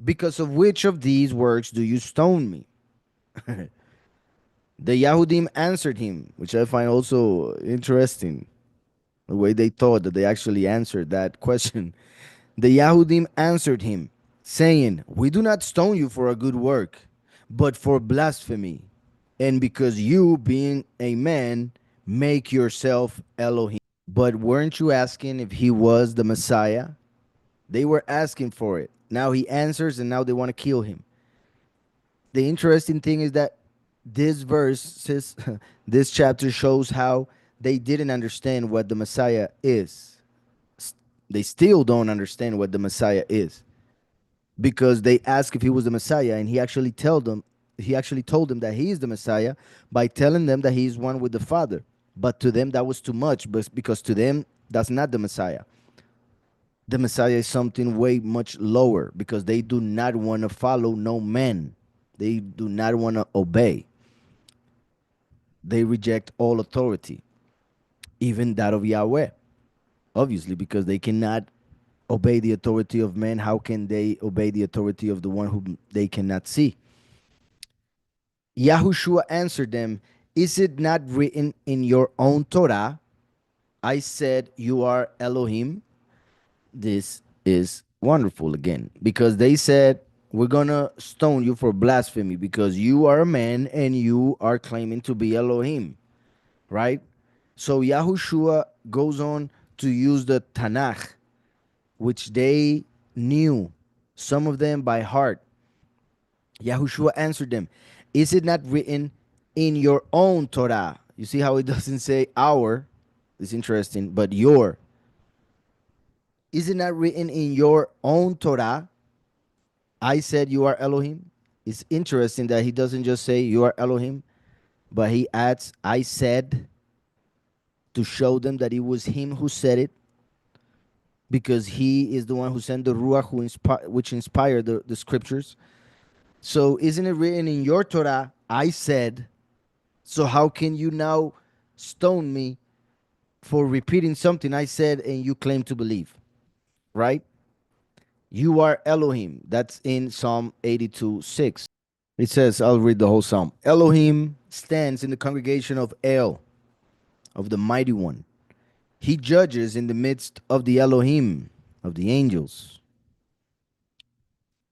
Because of which of these works do you stone me? The Yahudim answered him, which I find also interesting, the way they thought that they actually answered that question. The Yahudim answered him, saying, we do not stone you for a good work, but for blasphemy, and because you, being a man, make yourself Elohim. But weren't you asking if he was the Messiah? They were asking for it. Now he answers, and now they want to kill him. The interesting thing is that this verse says, this chapter shows how they didn't understand what the Messiah is. They still don't understand what the Messiah is, because they asked if he was the Messiah, and he actually told them that he is the Messiah by telling them that he is one with the Father. But to them that was too much, because to them that's not the Messiah. The Messiah is something way much lower, because they do not want to follow no man. They do not want to obey. They reject all authority, even that of Yahweh. Obviously, because they cannot obey the authority of man. How can they obey the authority of the one whom they cannot see? Yahushua answered them, is it not written in your own Torah, I said you are Elohim? This is wonderful again, because they said, we're gonna stone you for blasphemy because you are a man and you are claiming to be Elohim, right? So Yahushua goes on to use the Tanakh, which they knew, some of them by heart. Yahushua answered them, is it not written in your own Torah? You see how it doesn't say our, it's interesting, but your. Is it not written in your own Torah, I said you are Elohim? It's interesting that he doesn't just say you are Elohim, but he adds, I said, to show them that it was him who said it, because he is the one who sent the Ruach which inspired the scriptures. So isn't it written in your Torah, I said, so how can you now stone me for repeating something I said and you claim to believe, right? You are Elohim. That's in Psalm 82:6. It says, I'll read the whole psalm. Elohim stands in the congregation of El, of the mighty one. He judges in the midst of the Elohim, of the angels.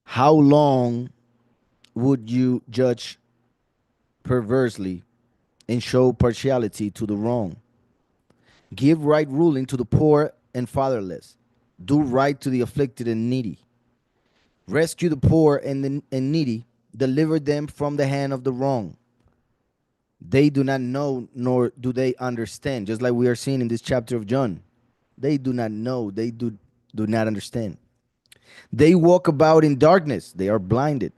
How long would you judge perversely and show partiality to the wrong? Give right ruling to the poor and fatherless. Do right to the afflicted and needy. Rescue the poor and needy. Deliver them from the hand of the wrong. They do not know, nor do they understand, just like we are seeing in this chapter of John. They do not know, they do not understand. They walk about in darkness, they are blinded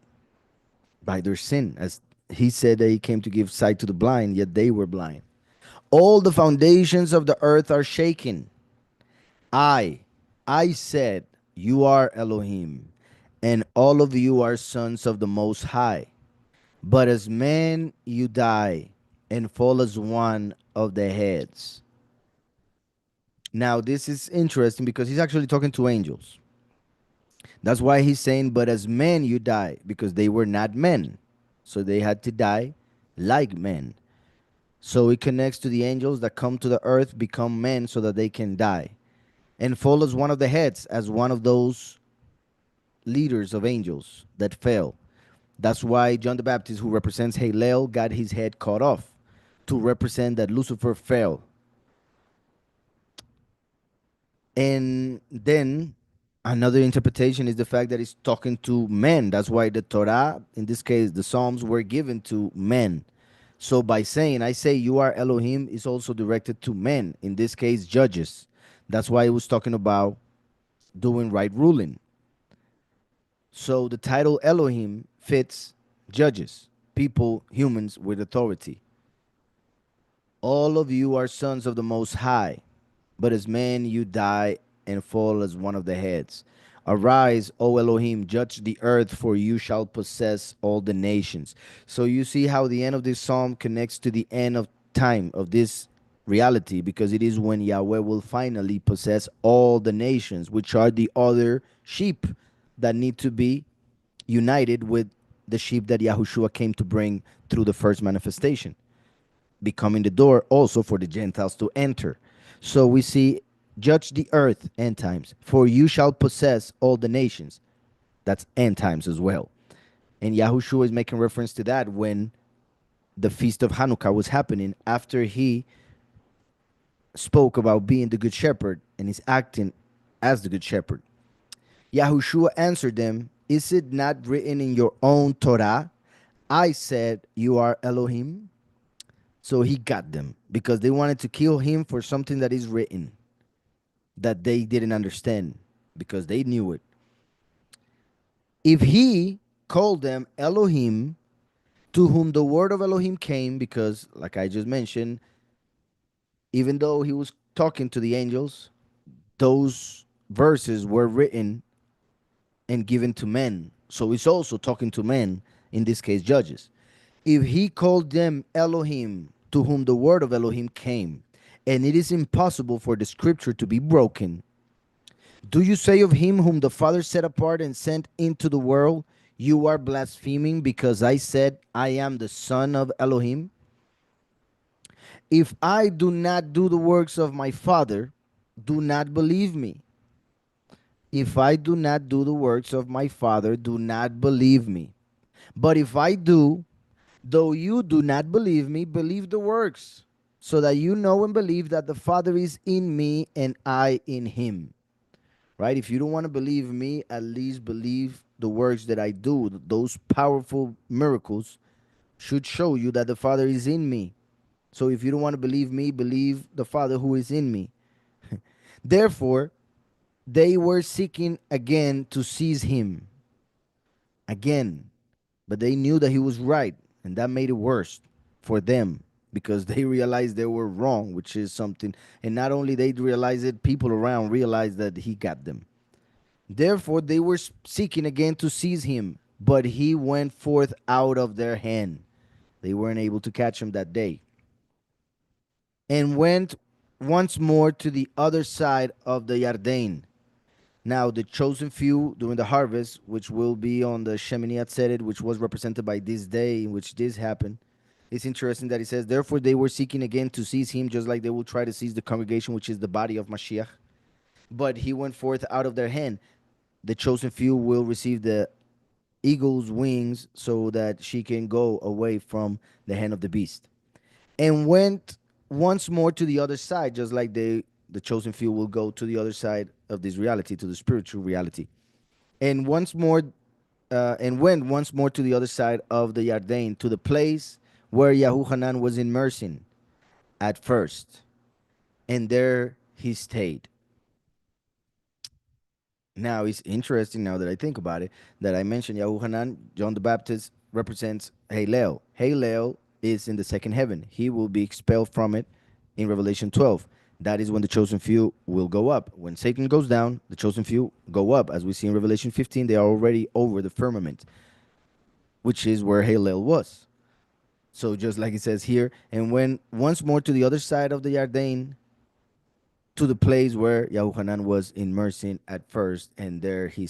by their sin, as he said that he came to give sight to the blind, yet they were blind. All the foundations of the earth are shaken. I, I said, you are Elohim, and all of you are sons of the Most High. But as men you die and fall as one of the heads. Now, this is interesting because he's actually talking to angels. That's why he's saying, but as men you die, because they were not men. So they had to die like men. So it connects to the angels that come to the earth, become men so that they can die. And fall as one of the heads, as one of those leaders of angels that fell. That's why John the Baptist, who represents Hillel, got his head cut off to represent that Lucifer fell. And then another interpretation is the fact that it's talking to men. That's why the Torah, in this case, the Psalms, were given to men. So by saying, I say you are Elohim, is also directed to men, in this case, judges. That's why it was talking about doing right ruling. So the title Elohim fits judges, people, humans with authority. All of you are sons of the Most High, but as men you die and fall as one of the heads. Arise, O Elohim, judge the earth, for you shall possess all the nations. So you see how the end of this psalm connects to the end of time, of this reality, because it is when Yahweh will finally possess all the nations, which are the other sheep that need to be united with the sheep that Yahushua came to bring through the first manifestation, becoming the door also for the Gentiles to enter. So we see, judge the earth, end times, for you shall possess all the nations. That's end times as well. And Yahushua is making reference to that when the feast of Hanukkah was happening, after he spoke about being the good shepherd and is acting as the good shepherd. Yahushua answered them, is it not written in your own Torah? I said, you are Elohim. So he got them because they wanted to kill him for something that is written that they didn't understand because they knew it. If he called them Elohim, to whom the word of Elohim came, because, like I just mentioned, even though he was talking to the angels, those verses were written and given to men. So he's also talking to men, in this case, judges. If he called them Elohim, to whom the word of Elohim came, and it is impossible for the scripture to be broken, do you say of him whom the Father set apart and sent into the world, you are blaspheming because I said, I am the Son of Elohim? If I do not do the works of my Father, do not believe me. If I do not do the works of my Father, do not believe me. But if I do, though you do not believe me, believe the works, so that you know and believe that the Father is in me and I in him. Right? If you don't want to believe me, at least believe the works that I do. Those powerful miracles should show you that the Father is in me. So if you don't want to believe me, believe the Father who is in me. Therefore, they were seeking again to seize him. Again. But they knew that he was right, and that made it worse for them because they realized they were wrong, which is something. And not only they realized it, people around realized that he got them. Therefore, they were seeking again to seize him, but he went forth out of their hand. They weren't able to catch him that day. And went once more to the other side of the Yarden. Now, the chosen few during the harvest, which will be on the Shemini Atzeret, which was represented by this day in which this happened, it's interesting that it says, therefore they were seeking again to seize him, just like they will try to seize the congregation, which is the body of Mashiach. But he went forth out of their hand. The chosen few will receive the eagle's wings so that she can go away from the hand of the beast. And went once more to the other side, just like the chosen few will go to the other side of this reality, to the spiritual reality. And once more, and went once more to the other side of the Yarden, to the place where Yahuhanan was immersing at first. And there he stayed. Now it's interesting, now that I think about it, that I mentioned Yahuhanan, John the Baptist represents Halel. Halel is in the second heaven. He will be expelled from it in Revelation 12. That is when the chosen few will go up. When Satan goes down, the chosen few go up. As we see in Revelation 15, they are already over the firmament, which is where Halel was. So just like it says here, and when once more to the other side of the Yarden, to the place where Yahuhanan was immersing at first, and there he